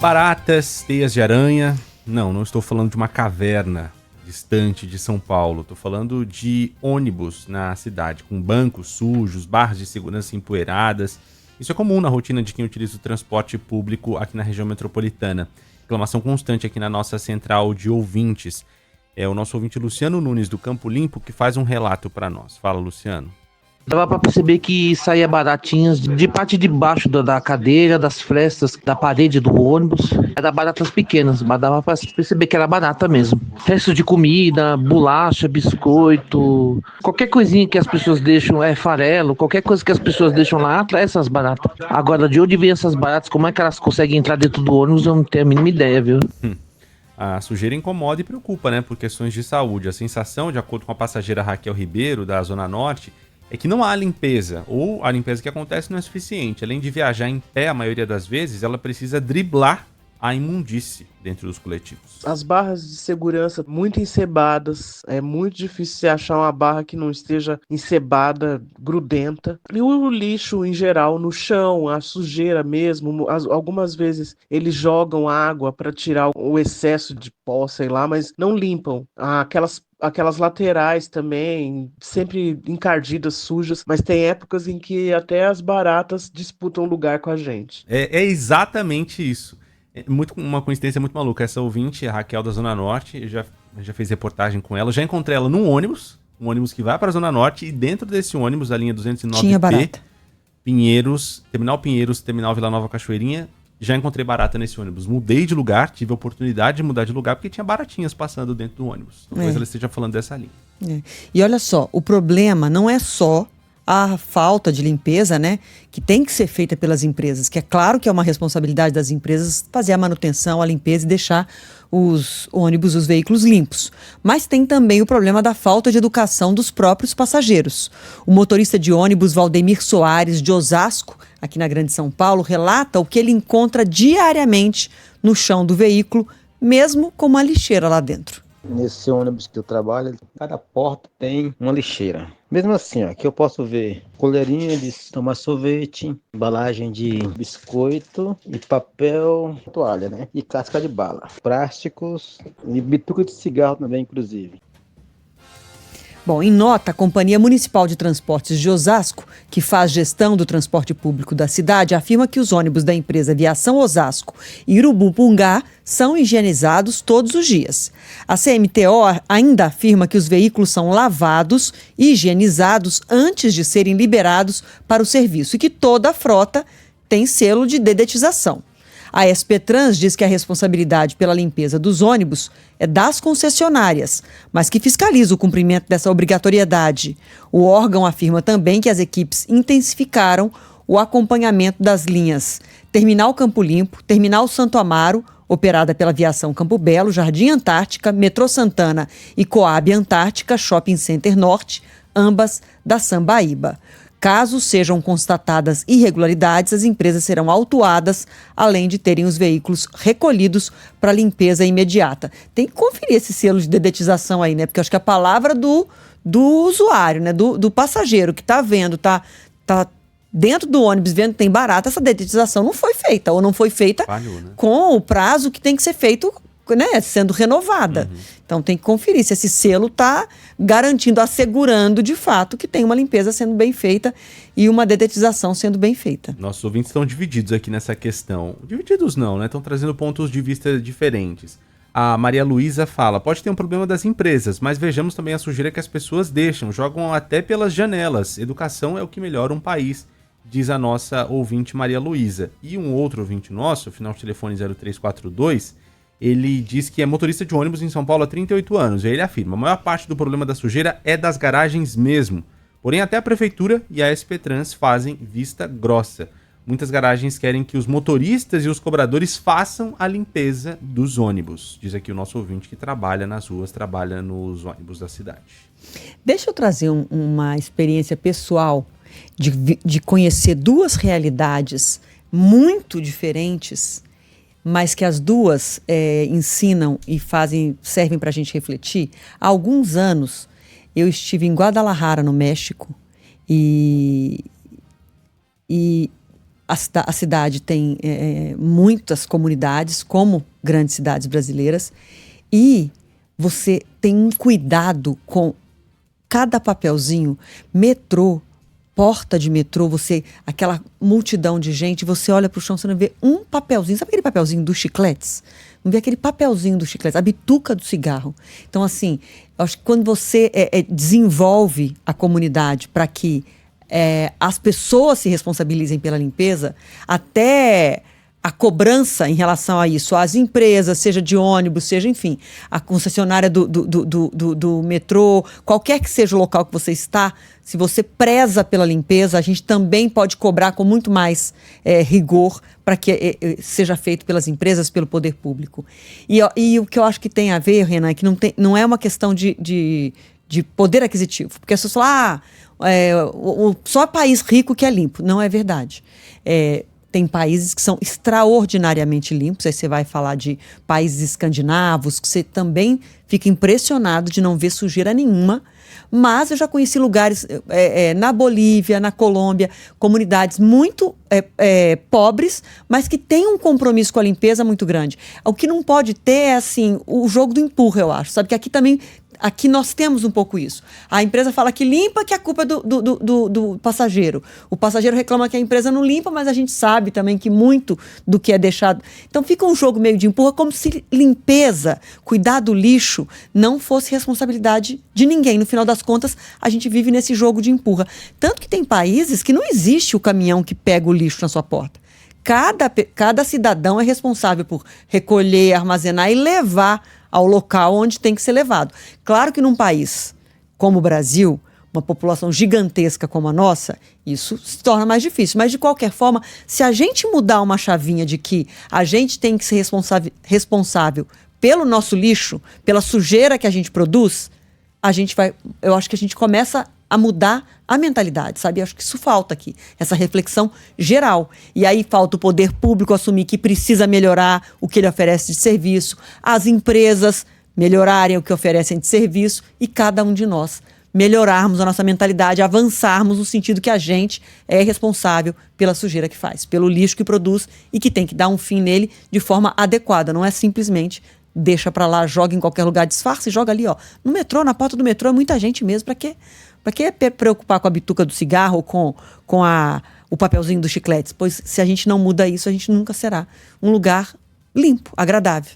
Baratas, teias de aranha. Não estou falando de uma caverna distante de São Paulo. Estou falando de ônibus na cidade, com bancos sujos, barras de segurança empoeiradas. Isso é comum na rotina de quem utiliza o transporte público aqui na região metropolitana. Reclamação constante aqui na nossa central de ouvintes. É o nosso ouvinte Luciano Nunes, do Campo Limpo, que faz um relato para nós. Fala, Luciano. Dava pra perceber que saía baratinhas de parte de baixo da cadeira, das frestas, da parede do ônibus. Era baratas pequenas, mas dava pra perceber que era barata mesmo. Restos de comida, bolacha, biscoito, qualquer coisinha que as pessoas deixam, farelo, qualquer coisa que as pessoas deixam lá, atrai essas baratas. Agora, de onde vem essas baratas, como é que elas conseguem entrar dentro do ônibus, eu não tenho a mínima ideia, viu? A sujeira incomoda e preocupa, né, por questões de saúde. A sensação, de acordo com a passageira Raquel Ribeiro, da Zona Norte, é que não há limpeza, ou a limpeza que acontece não é suficiente. Além de viajar em pé, a maioria das vezes, ela precisa driblar a imundície dentro dos coletivos. As barras de segurança muito encebadas, é muito difícil você achar uma barra que não esteja encebada, grudenta. E o lixo em geral no chão, a sujeira mesmo, algumas vezes eles jogam água para tirar o excesso de pó, sei lá, mas não limpam. Aquelas laterais também, sempre encardidas, sujas, mas tem épocas em que até as baratas disputam lugar com a gente. É exatamente isso. É uma coincidência muito maluca. Essa ouvinte, a Raquel da Zona Norte, eu já fiz reportagem com ela. Já encontrei ela num ônibus, um ônibus que vai para a Zona Norte, e dentro desse ônibus, a linha 209P, tinha barata. Pinheiros, Terminal Vila Nova Cachoeirinha, já encontrei barata nesse ônibus. Mudei de lugar, tive a oportunidade de mudar de lugar, porque tinha baratinhas passando dentro do ônibus. Talvez ela esteja falando dessa linha. E olha só, o problema não é só a falta de limpeza, né, que tem que ser feita pelas empresas, que é claro que é uma responsabilidade das empresas fazer a manutenção, a limpeza e deixar os ônibus, os veículos limpos. Mas tem também o problema da falta de educação dos próprios passageiros. O motorista de ônibus Valdemir Soares, de Osasco, aqui na Grande São Paulo, relata o que ele encontra diariamente no chão do veículo, mesmo com uma lixeira lá dentro. Nesse ônibus que eu trabalho, cada porta tem uma lixeira. Mesmo assim, aqui eu posso ver colherinha de tomar sorvete, embalagem de biscoito e papel, toalha, né? E casca de bala, plásticos e bituca de cigarro também, inclusive. Bom, em nota, a Companhia Municipal de Transportes de Osasco, que faz gestão do transporte público da cidade, afirma que os ônibus da empresa Viação Osasco e Urubupungá são higienizados todos os dias. A CMTO ainda afirma que os veículos são lavados e higienizados antes de serem liberados para o serviço e que toda a frota tem selo de dedetização. A SP-Trans diz que a responsabilidade pela limpeza dos ônibus é das concessionárias, mas que fiscaliza o cumprimento dessa obrigatoriedade. O órgão afirma também que as equipes intensificaram o acompanhamento das linhas Terminal Campo Limpo, Terminal Santo Amaro, operada pela Viação Campo Belo, Jardim Antártica, Metrô Santana e Coab Antártica, Shopping Center Norte, ambas da Sambaíba. Caso sejam constatadas irregularidades, as empresas serão autuadas, além de terem os veículos recolhidos para limpeza imediata. Tem que conferir esse selo de dedetização aí, né? Porque eu acho que a palavra do usuário, né? Do passageiro que está vendo, tá dentro do ônibus vendo que tem barata, essa dedetização não foi feita, ou não foi feita com o prazo que tem que ser feito, né, sendo renovada. Então tem que conferir se esse selo está garantindo, assegurando de fato que tem uma limpeza sendo bem feita e uma dedetização sendo bem feita. Nossos ouvintes estão divididos aqui nessa questão. Divididos não, né? Estão trazendo pontos de vista diferentes. A Maria Luísa fala, pode ter um problema das empresas, mas vejamos também a sujeira que as pessoas deixam, jogam até pelas janelas. Educação é o que melhora um país, diz a nossa ouvinte Maria Luísa. E um outro ouvinte nosso, final de telefone 0342, ele diz que é motorista de ônibus em São Paulo há 38 anos. E ele afirma, a maior parte do problema da sujeira é das garagens mesmo. Porém, até a prefeitura e a SP-Trans fazem vista grossa. Muitas garagens querem que os motoristas e os cobradores façam a limpeza dos ônibus. Diz aqui o nosso ouvinte que trabalha nas ruas, trabalha nos ônibus da cidade. Deixa eu trazer uma experiência pessoal de conhecer duas realidades muito diferentes, mas que as duas ensinam e servem para a gente refletir. Há alguns anos, eu estive em Guadalajara, no México, e a cidade tem muitas comunidades, como grandes cidades brasileiras, e você tem um cuidado com cada papelzinho. Metrô, porta de metrô, aquela multidão de gente, você olha para o chão, você não vê um papelzinho. Sabe aquele papelzinho dos chicletes? Não vê aquele papelzinho dos chicletes, a bituca do cigarro. Então, assim, eu acho que quando você desenvolve a comunidade para que as pessoas se responsabilizem pela limpeza, até a cobrança em relação a isso, as empresas, seja de ônibus, seja, enfim, a concessionária do metrô, qualquer que seja o local que você está, se você preza pela limpeza, a gente também pode cobrar com muito mais rigor para que seja feito pelas empresas, pelo poder público. E o que eu acho que tem a ver, Renan, é que não é uma questão de poder aquisitivo, porque as pessoas falam, só país rico que é limpo. Não é verdade. Tem países que são extraordinariamente limpos. Aí você vai falar de países escandinavos, que você também fica impressionado de não ver sujeira nenhuma. Mas eu já conheci lugares na Bolívia, na Colômbia, comunidades muito pobres, mas que têm um compromisso com a limpeza muito grande. O que não pode ter é assim, o jogo do empurra, eu acho. Sabe que aqui também... Aqui nós temos um pouco isso. A empresa fala que limpa, que a culpa é do passageiro. O passageiro reclama que a empresa não limpa, mas a gente sabe também que muito do que é deixado... Então fica um jogo meio de empurra, como se limpeza, cuidar do lixo, não fosse responsabilidade de ninguém. No final das contas, a gente vive nesse jogo de empurra. Tanto que tem países que não existe o caminhão que pega o lixo na sua porta. Cada cidadão é responsável por recolher, armazenar e levar ao local onde tem que ser levado. Claro que num país como o Brasil, uma população gigantesca como a nossa, isso se torna mais difícil. Mas, de qualquer forma, se a gente mudar uma chavinha de que a gente tem que ser responsável pelo nosso lixo, pela sujeira que a gente produz, eu acho que a gente começa a mudar a mentalidade, sabe? Eu acho que isso falta aqui, essa reflexão geral. E aí falta o poder público assumir que precisa melhorar o que ele oferece de serviço, as empresas melhorarem o que oferecem de serviço e cada um de nós melhorarmos a nossa mentalidade, avançarmos no sentido que a gente é responsável pela sujeira que faz, pelo lixo que produz e que tem que dar um fim nele de forma adequada, não é simplesmente deixa pra lá, joga em qualquer lugar, disfarça e joga ali, ó. No metrô, na porta do metrô, é muita gente mesmo. Pra quê? Pra que preocupar com a bituca do cigarro ou com o papelzinho dos chicletes? Pois se a gente não muda isso, a gente nunca será um lugar limpo, agradável.